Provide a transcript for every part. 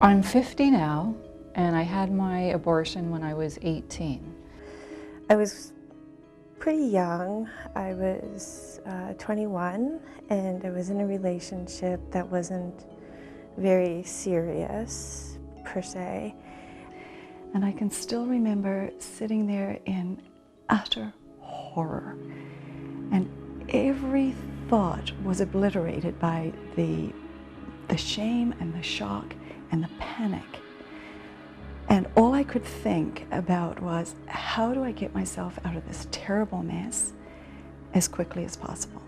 I'm 50 now, and I had my abortion when I was 18. I was pretty young. I was 21, and I was in a relationship that wasn't very serious, per se. And I can still remember sitting there in utter horror. And every thought was obliterated by the shame and the shock and the panic. And all I could think about was, how do I get myself out of this terrible mess as quickly as possible?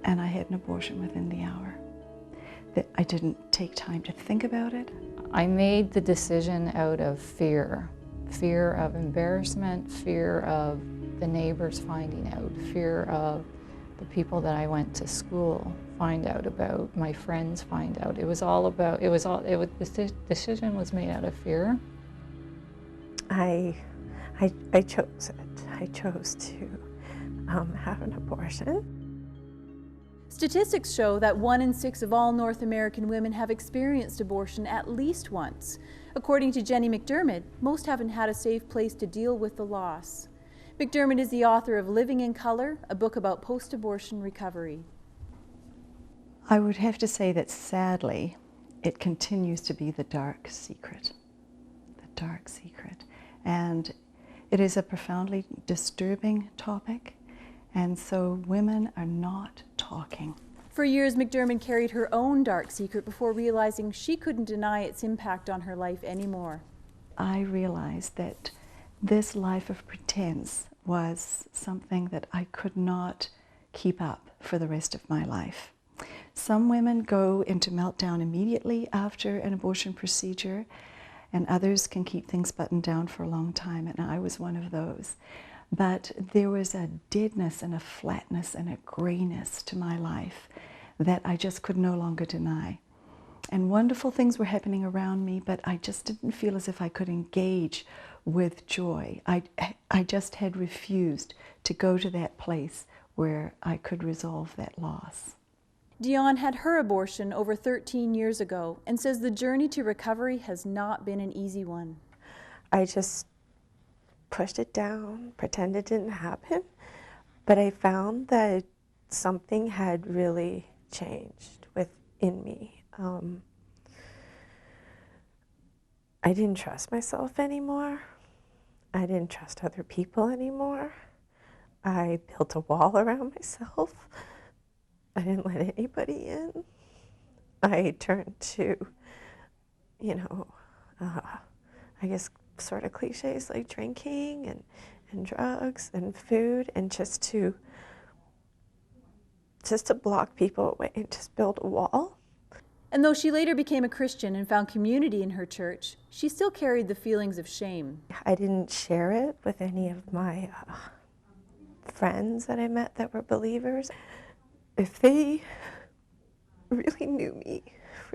And I had an abortion within the hour. I didn't take time to think about it. I made the decision out of fear. Fear of embarrassment, fear of the neighbors finding out, fear of the people that I went to school find out about, my friends find out. It was all about, the decision was made out of fear. I chose it. I chose to have an abortion. Statistics show that 1 in 6 of all North American women have experienced abortion at least once. According to Jenny McDirmid, most haven't had a safe place to deal with the loss. McDirmid is the author of Living in Color, a book about post-abortion recovery. I would have to say that sadly, it continues to be the dark secret. The dark secret. And it is a profoundly disturbing topic, and so women are not talking. For years, McDirmid carried her own dark secret before realizing she couldn't deny its impact on her life anymore. I realized that this life of pretense was something that I could not keep up for the rest of my life. Some women go into meltdown immediately after an abortion procedure, and others can keep things buttoned down for a long time, and I was one of those. But there was a deadness and a flatness and a grayness to my life that I just could no longer deny. And wonderful things were happening around me, but I just didn't feel as if I could engage with joy. I just had refused to go to that place where I could resolve that loss. Dionne had her abortion over 13 years ago and says the journey to recovery has not been an easy one. I just pushed it down, pretended it didn't happen, but I found that something had really changed within me. I didn't trust myself anymore. I didn't trust other people anymore. I built a wall around myself. I didn't let anybody in. I turned to, I guess sort of cliches like drinking and drugs and food, and just to block people away and just build a wall. And though she later became a Christian and found community in her church, she still carried the feelings of shame. I didn't share it with any of my friends that I met that were believers. If they really knew me,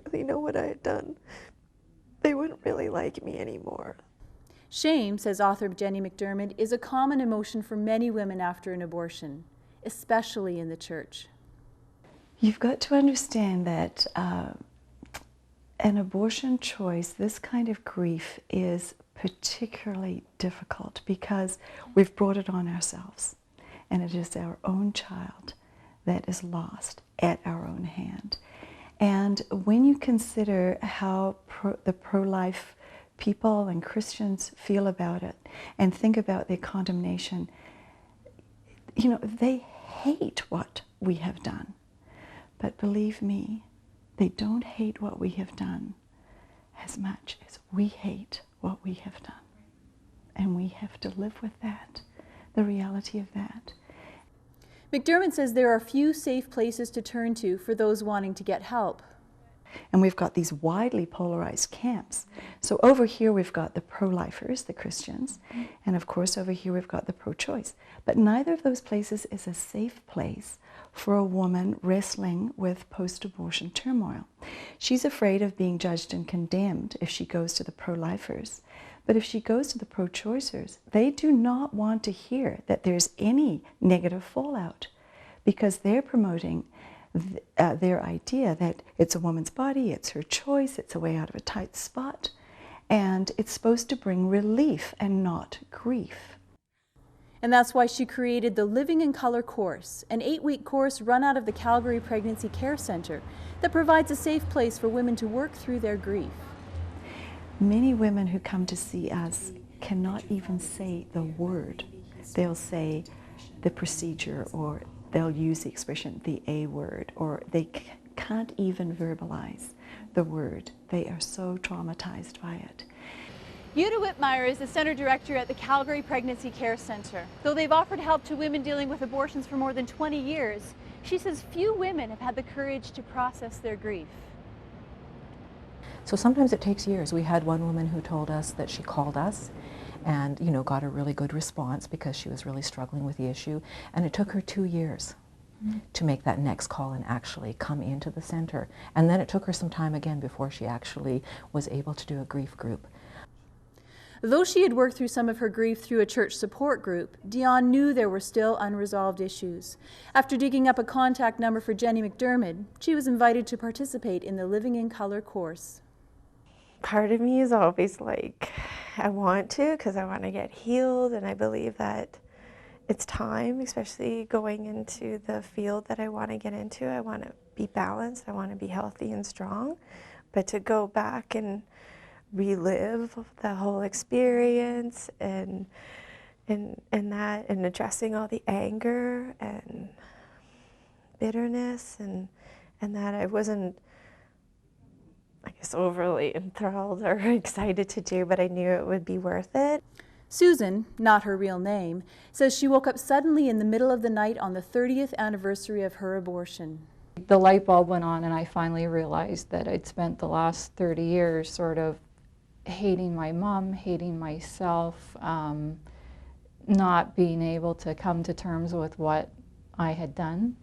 really know what I had done, they wouldn't really like me anymore. Shame, says author Jenny McDirmid, is a common emotion for many women after an abortion, especially in the church. You've got to understand that an abortion choice, this kind of grief, is particularly difficult because we've brought it on ourselves, and it is our own child that is lost at our own hand. And when you consider how the pro-life people and Christians feel about it and think about their condemnation, they hate what we have done. But believe me, they don't hate what we have done as much as we hate what we have done. And we have to live with that, the reality of that. McDirmid says there are few safe places to turn to for those wanting to get help. And we've got these widely polarized camps. So over here we've got the pro-lifers, the Christians, and of course over here we've got the pro-choice. But neither of those places is a safe place for a woman wrestling with post-abortion turmoil. She's afraid of being judged and condemned if she goes to the pro-lifers. But if she goes to the pro-choicers, they do not want to hear that there's any negative fallout, because they're promoting their idea that it's a woman's body, it's her choice, it's a way out of a tight spot, and it's supposed to bring relief and not grief. And that's why she created the Living in Color course, an 8-week course run out of the Calgary Pregnancy Care Centre that provides a safe place for women to work through their grief. Many women who come to see us cannot even say the word. They'll say the procedure, or they'll use the expression the A word, or they can't even verbalize the word. They are so traumatized by it. Jutta Wittmeier is the Centre Director at the Calgary Pregnancy Care Centre. Though they've offered help to women dealing with abortions for more than 20 years, she says few women have had the courage to process their grief. So sometimes it takes years. We had one woman who told us that she called us and, you know, got a really good response because she was really struggling with the issue, and it took her 2 years to make that next call and actually come into the center. And then it took her some time again before she actually was able to do a grief group. Though she had worked through some of her grief through a church support group, Dionne knew there were still unresolved issues. After digging up a contact number for Jenny McDirmid, she was invited to participate in the Living in Color course. Part of me is always like, I want to, because I want to get healed, and I believe that it's time, especially going into the field that I want to get into. I want to be balanced, I want to be healthy and strong, but to go back and relive the whole experience and addressing all the anger and bitterness and that I wasn't, I guess, overly enthralled or excited to do, but I knew it would be worth it. Susan, not her real name, says she woke up suddenly in the middle of the night on the 30th anniversary of her abortion. The light bulb went on and I finally realized that I'd spent the last 30 years sort of hating my mom, hating myself, not being able to come to terms with what I had done.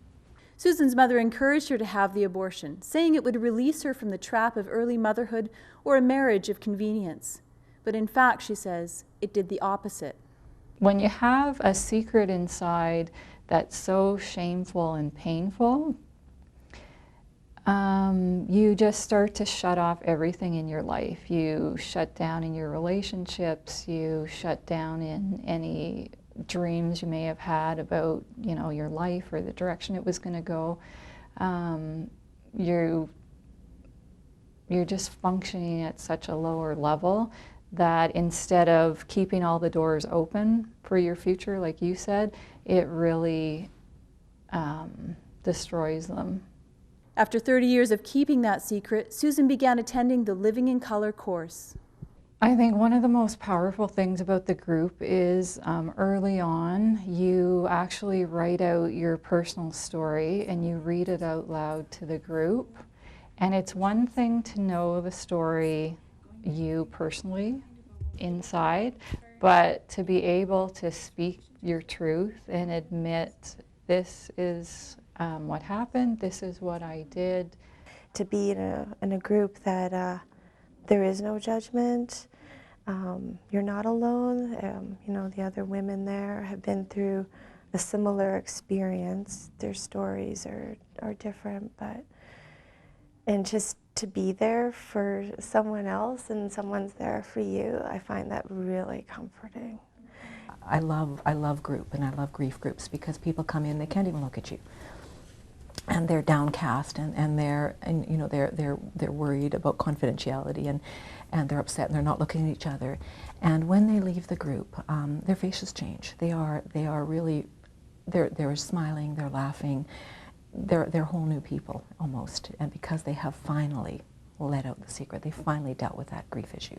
Susan's mother encouraged her to have the abortion, saying it would release her from the trap of early motherhood or a marriage of convenience. But in fact, she says, it did the opposite. When you have a secret inside that's so shameful and painful, you just start to shut off everything in your life. You shut down in your relationships, you shut down in any dreams you may have had about, you know, your life or the direction it was going to go. You're just functioning at such a lower level that instead of keeping all the doors open for your future, like you said, it really destroys them. After 30 years of keeping that secret, Susan began attending the Living in Color course. I think one of the most powerful things about the group is early on, you actually write out your personal story and you read it out loud to the group. And it's one thing to know the story you personally inside, but to be able to speak your truth and admit this is what happened, this is what I did. To be in a group that there is no judgment, you're not alone. You know, the other women there have been through a similar experience. Their stories are different, and just to be there for someone else and someone's there for you, I find that really comforting. I love group and I love grief groups because people come in, they can't even look at you. And they're downcast and they're worried about confidentiality and they're upset and they're not looking at each other. And when they leave the group, their faces change. They are really, they're smiling, they're laughing, they're whole new people almost. And because they have finally let out the secret, they finally dealt with that grief issue.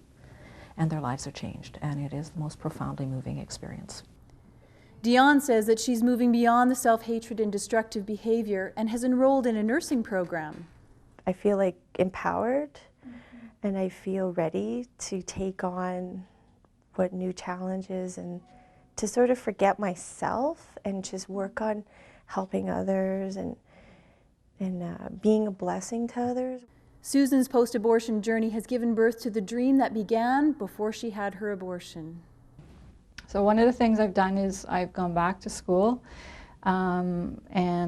And their lives are changed, and it is the most profoundly moving experience. Dionne says that she's moving beyond the self-hatred and destructive behavior and has enrolled in a nursing program. I feel like empowered, and I feel ready to take on what new challenges and to sort of forget myself and just work on helping others and being a blessing to others. Susan's post-abortion journey has given birth to the dream that began before she had her abortion. So one of the things I've done is I've gone back to school and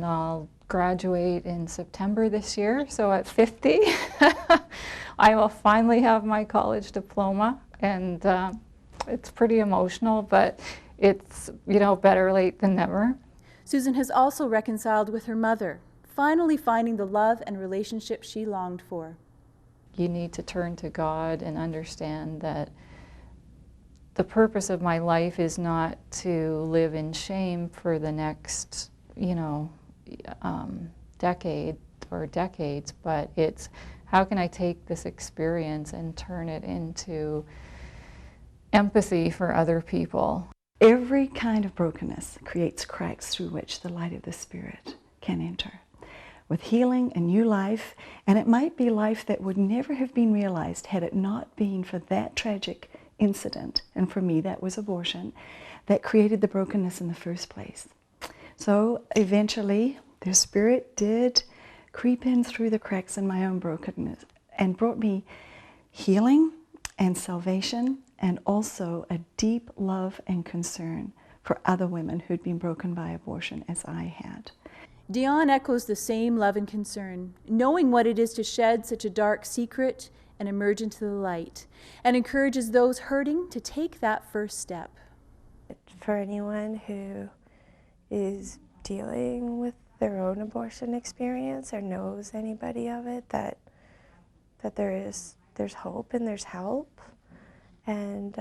I'll graduate in September this year, so at 50, I will finally have my college diploma, and it's pretty emotional, but it's, you know, better late than never. Susan has also reconciled with her mother, finally finding the love and relationship she longed for. You need to turn to God and understand that the purpose of my life is not to live in shame for the next, you know, decade or decades, but it's how can I take this experience and turn it into empathy for other people. Every kind of brokenness creates cracks through which the light of the Spirit can enter with healing and new life, and it might be life that would never have been realized had it not been for that tragic incident, and for me that was abortion, that created the brokenness in the first place. So eventually the Spirit did creep in through the cracks in my own brokenness and brought me healing and salvation, and also a deep love and concern for other women who'd been broken by abortion as I had. Dionne echoes the same love and concern, knowing what it is to shed such a dark secret and emerge into the light, and encourages those hurting to take that first step. For anyone who is dealing with their own abortion experience or knows anybody of it, that there's hope and there's help, and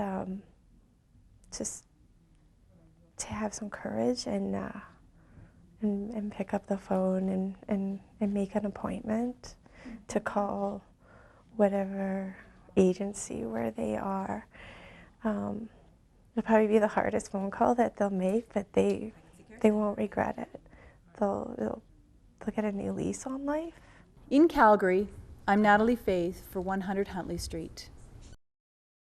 just to have some courage and pick up the phone and make an appointment to call whatever agency where they are. It'll probably be the hardest phone call that they'll make, but they won't regret it. They'll get a new lease on life. In Calgary, I'm Natalie Faith for 100 Huntley Street.